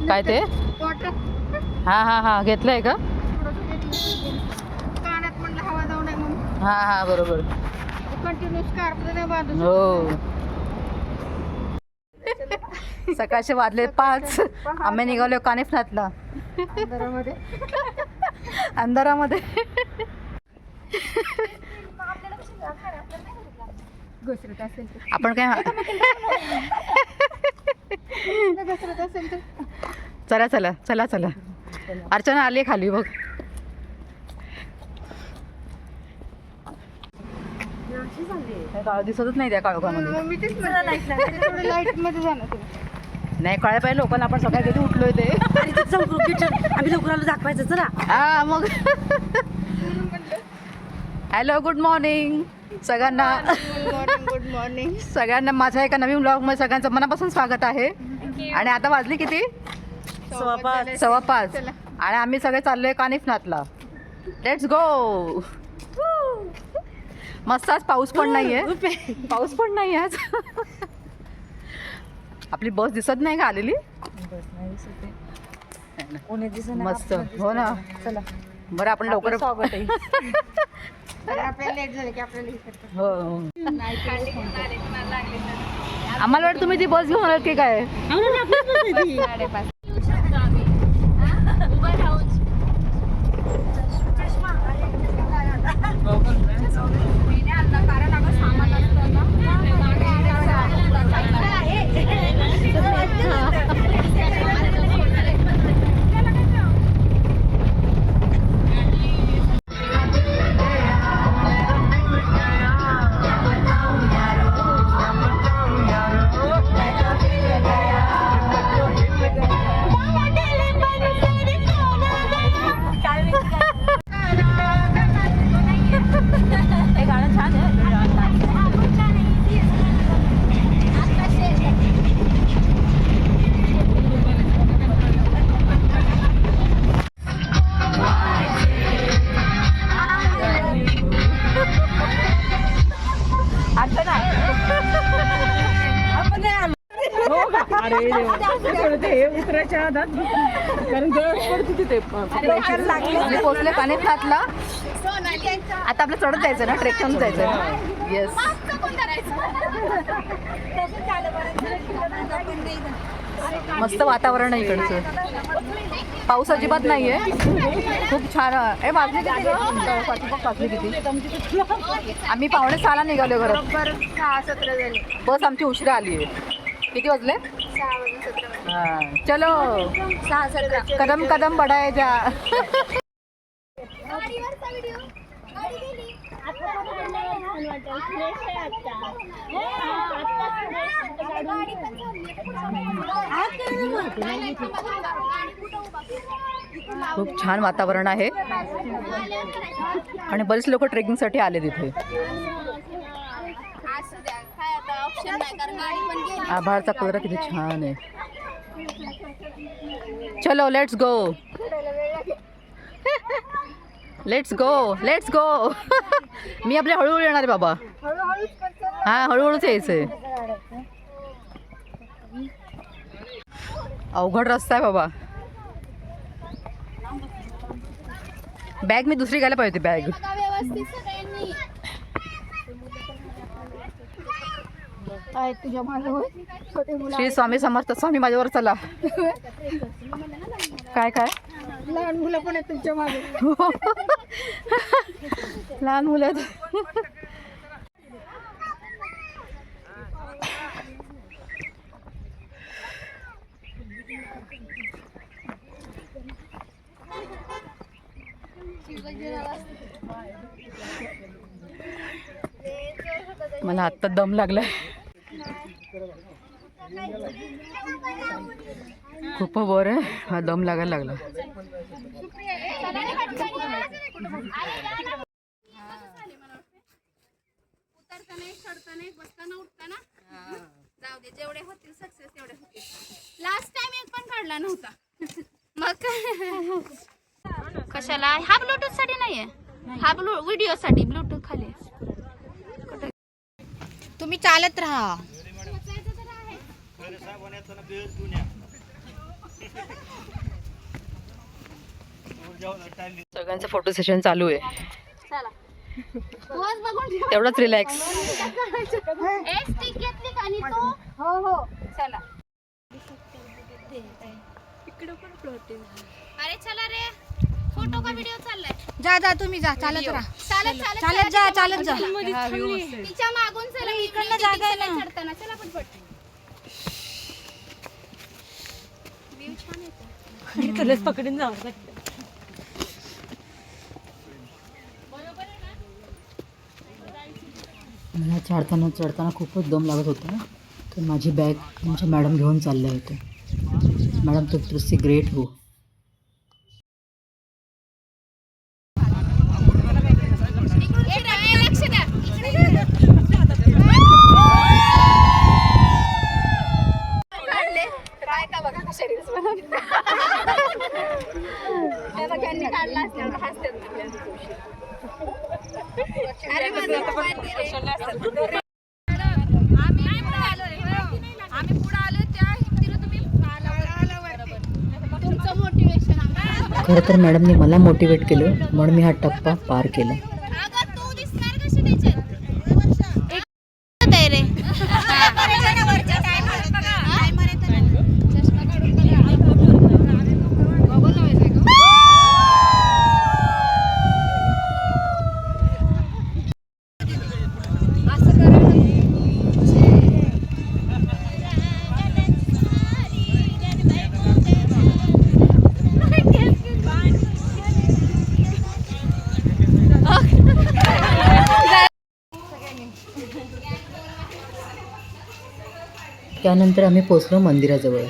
काय ते? हा हा हा घेतलंय का? हा हा बरोबर. हो. सकाळचे वाजले 5. आम्ही निघालो कानिफनाथला. अंधारामध्ये. आपण काय चला चला चला चला. अर्चना आली खाली बघ. काळ दिसतच नाही त्या काळोखामध्ये. नाही कळायला पाहिजे लोकांना आपण सकाळी कधी उठलोय ते. आम्ही लवकर आलो दाखवायचं चला. हा मग. हॅलो गुड मॉर्निंग सगळ्यांना. Good morning. सगळ्यांना माझ्या एका नवीन ब्लॉगमध्ये सगळ्यांचं मनापासून स्वागत आहे. आणि आता वाजली किती? 5:15. आणि आम्ही सगळे चाललोय कानिफनाथला. Let's go. मस्त. आज पाऊस पण नाहीये. पाऊस पण नाही आज. आपली बस दिसत नाही का आलेली? मस्त. हो ना. चला बरं आपण लवकर. आपल्याला लेट झालं की आपल्याला हो. आम्हाला वाटतं तुम्ही ती बस घेऊन आलात की काय? 5:30. पोचले कानिफनाथला. आता आपलं चढत जायचं ना, ट्रेक करून जायचं ना. येस. मस्त वातावरण आहे इकडचं. पाऊस अजिबात नाहीये. खूप छान. ए वाजले किती? आम्ही 5:45 निघालो घरात. 6:17 झाले. बस आमची उशिरा आली आहे. किती वाजले? 6:17. हाँ चलो 6:17. कदम कदम बढ़ाए जा. खूप छान वातावरण आहे आणि बरेच लोक ट्रेकिंगसाठी आले तिथे. आभाळचा कलर किती छान आहे. चलो let's go. Let's go let's go. मी आपल्या हळूहळू येणार आहे बाबा. हा हळूहळूच यायचंय. अवघड रस्ता आहे बाबा. बॅग मी दुसरी घ्यायला पाहिजे होती. बॅग तुझ्या माझ्यावर श्री स्वामी समर्थ स्वामी माझ्यावर चला. काय काय लहान मुलं पण आहेत तुमच्या मागे. लहान मुलं आहेत. मला आत्ता दम लागलाय. खूप वर आहे. हा दम लागायला लागला. जाऊ दे, जेवढे होतील सक्सेस तेवढे होतील. लास्ट टाइम एक पण काढला नव्हता. मग कशाला? हा ब्लूटूथ साठी नाहीये, हा व्हिडिओ साठी ब्लूटूथ खाली. तुम्ही चालत राहा. सगळ्यांचं फोटो सेशन चालू आहे. पोज बघून ठेव. तेवढंच रिलॅक्स. एक स्टिक घेतली का आणि तू? हो चला. अरे चला रे, फोटो का व्हिडिओ चाललाय? जा तुम्ही जा, चालत राहा. चालत जा. तिच्या मागून चला, इकडनं जागा आहे ना चढताना. चला पटपट. व्ह्यू छान येतो. पकडून जाऊ. मला चढताना खूपच दम लागत होता, तर माझी बॅग आमच्या मॅडम घेऊन चालले होते. मॅडम तुमची ग्रेट हो. लक्ष द्या. काय का बघा शरीर काढला असते. अरे माझं आम्ही पुढे आलो त्या हिमतीला तुम्ही तुमचं मोटिवेशन. खरं तर मॅडमने मला मोटिवेट केलं, म्हणून मी हा टप्पा पार केला. अगं तू दिसणार कशी त्याच्यात? रे त्यानंतर आम्ही पोचलो मंदिराजवळ.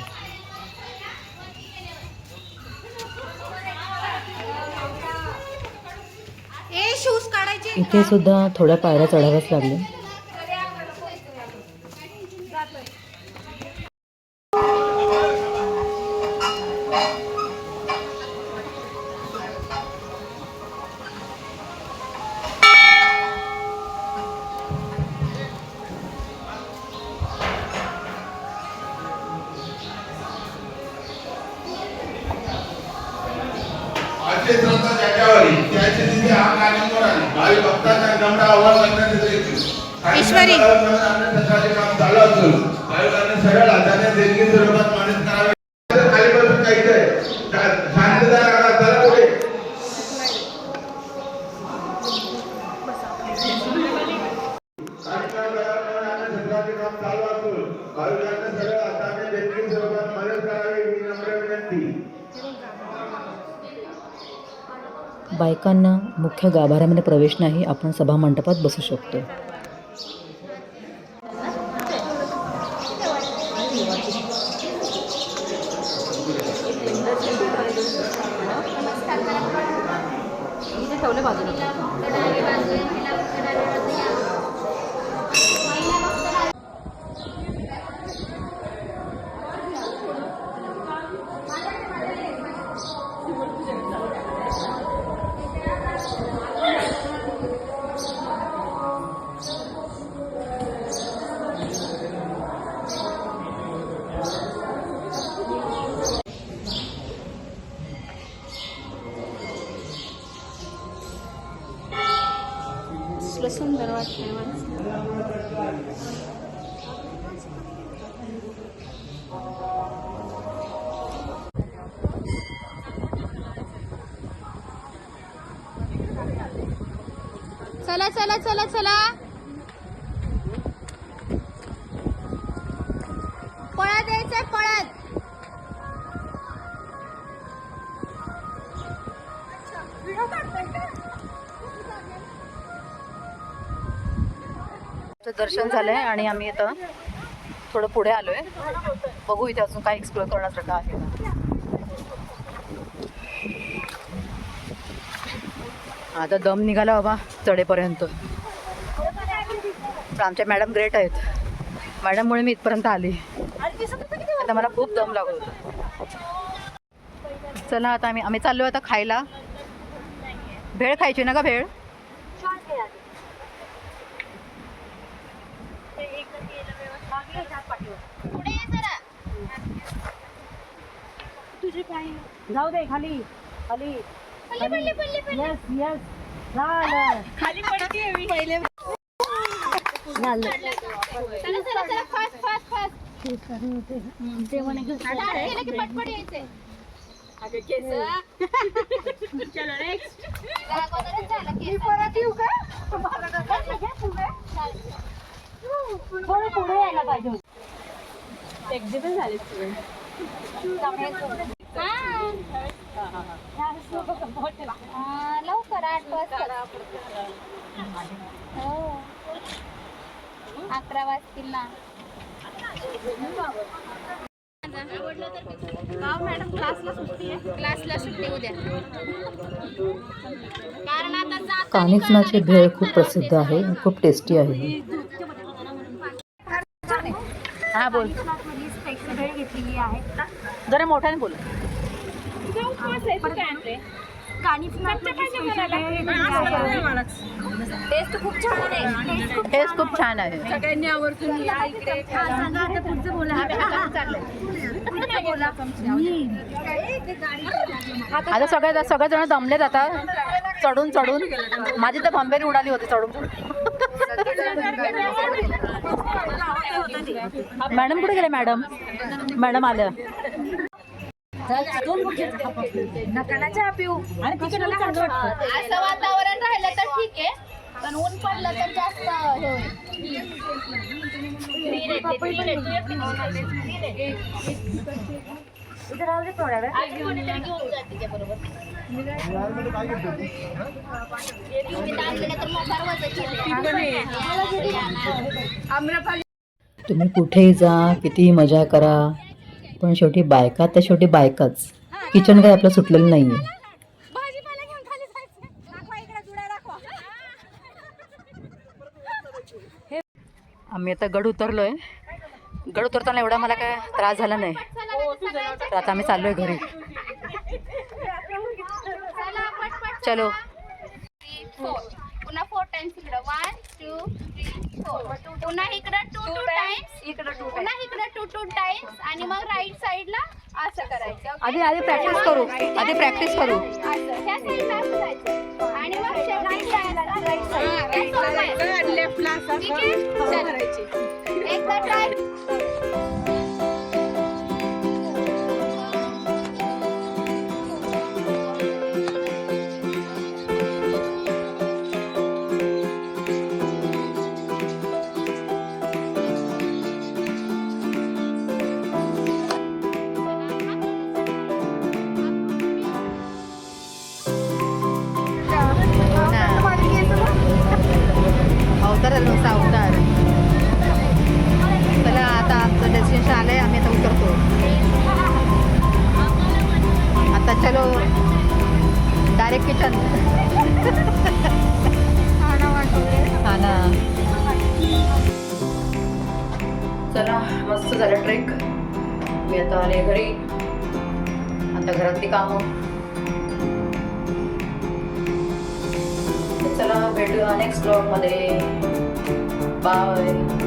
इथे सुद्धा थोड्या पायऱ्या चढाव्याच लागल्या. श्रद्धा त्याच्यावरी त्याची तिथे हा कार्यक्रम आली. भावी भक्तांना गमडा आवाज करण्यात येते. ईश्वरी काम चालू असून भाविकांनी सरळ हाताने देणगी स्वरूपात मानस करावे. खाली बसून जायचंय. शांतता करा. चला पुढे. काम चालू असून भाविकांनी सरळ हाताने देणगी स्वरूपात मानस करावे ही नम्र विनंती. बायकांना मुख्य गाभाऱ्यामध्ये प्रवेश नाही, आपण सभा मंडपात बसू शकतो. सुंदर वाटतंय. चला चला चला चला. पळत यायचंय पळत. दर्शन झालंय आणि आम्ही आता थोडं पुढे आलोय. बघू इथे अजून काय एक्सप्लोर करण्यासारखं आहे. आता दम निघाला बाबा चढेपर्यंत. पण आमच्या मॅडम ग्रेट आहेत. मॅडममुळे मी इथपर्यंत आली. आता मला खूप दम लागत होता. चला आता आम्ही चाललो आता खायला. भेळ खायची ना का? भेळ जाऊ दे खाली खाली येस येस झालं झालं चला चला चला फास्ट फास्ट फास्ट केलं की पटपट यायचंय. चलो नेक्स्ट. अगोदरच झालं की परत येऊ का थोडं पुढे यायला पाहिजे लवकर 8 वाजता. हो 11 वाजतील ना. मॅडम क्लासला सुट्टी उद्या. कारण आता जाताना कानिफनाची भेळ खूप प्रसिद्ध आहे, खूप टेस्टी आहे. हा बोल, स्पेशल भेळ घेतलेली आहे. जरा मोठ्याने बोल. टेस्ट खूप छान आहे. टेस्ट खूप छान आहे. सगळ्यांनी आवर्जून या इकडे पुढचं बोला. आता सगळेजण दमले जातात चढून चढून. माझी तर बंबेरी उडाली होती चढून. मॅडम कुठे गेले? मॅडम मॅडम आल्या. नकाला चहा पिऊ. आणि तिकडे चांगलं वाटतं. असं वातावरण राहिलं तर ठीक आहे, पण ऊन पडलं तर जास्त हे होईल. इथे राहू दे थोड्या वेळ. आज कोणीतरी घेऊन जा तिच्याबरोबर. तुम्ही आणलेलं तर मोकार वजायची. तुम्ही कुठेही जा, कितीही मजा करा, पण शेवटी बायका त्या शेवटी बायकाच. किचन काय आपलं सुटलेलं नाहीये. भाजीपाला घेऊन खाली जायचं. दाखवा इकडे जुड्या दाखवा. आम्ही आता गड उतरलोय. गड उतरताना एवढा मला काय त्रास झाला नाही. तर आता आम्ही चाललोय घरी. चलो. 3, 4. पुन्हा 4 टाइम्स इकडं. 1 2 3 4. पुन्हा इकडं 2 टाइम्स. पुन्हा इकडं 2 टाइम्स आणि मग राईट साइडला असं करायचं. आधी प्रॅक्टिस करू. असं ह्या साइडला असं जायचं आणि मग शेवटी राईट साइड लेफ्टला असं करायची. एकदा ट्राय. अवतार चला आता आमचं डेस्टिनेशन आलंय. आम्ही आता उतरतो. आता चलो डायरेक्ट किचन. खाना. चला मस्त झालं ट्रेक. मी आता आले घरी. आता घरातली कामं. चला भेटूया नेक्स्ट ब्लॉगमध्ये. बाय.